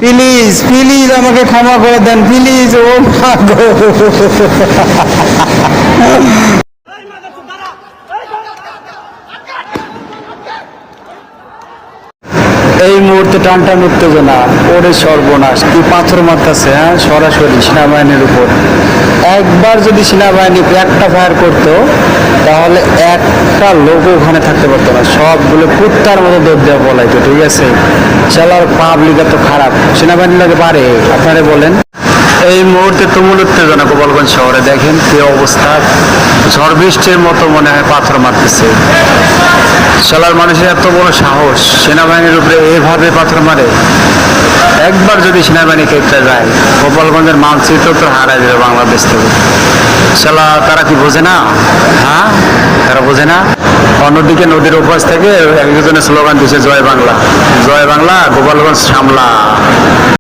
Please please আমাকে ক্ষমা করে দেন প্লিজ, ও মা গো। এই মুহূর্তে টানটান উত্তেজনা, ওরে সর্বনাশ, কি পাথর মারতেছে হ্যাঁ সরাসরি সেনাবাহিনীর উপর। একবার যদি সেনাবাহিনী একটা ফায়ার করতো তাহলে একটা লোক ওখানে থাকতে পারতো না, সবগুলো কুত্তার মতো দৌড় দেওয়া বলাইতো। ঠিক আছে, চালার পাবলিক এত খারাপ, সেনাবাহিনী লাগে পারে? আপনারা বলেন। এই মুহূর্তে তুমুল উত্তেজনা গোপালগঞ্জ শহরে, দেখেন কি অবস্থা, ঝড় বৃষ্টির মতো মনে হয় পাথর মারতেছে। শালার মানুষের এত বড় সাহস, সেনাবাহিনীর উপরে এভাবে পাথর মারে। একবার যদি সেনাবাহিনী কেটে যায় গোপালগঞ্জের মানচিত্র তো হারাই যাবে বাংলাদেশ থেকে। শালা তারা কি বোঝে না? হ্যাঁ, তারা বোঝে না। অন্যদিকে নদীর উপাস থেকে একজনের স্লোগান দিচ্ছে জয় বাংলা, জয় বাংলা, গোপালগঞ্জ সামলা।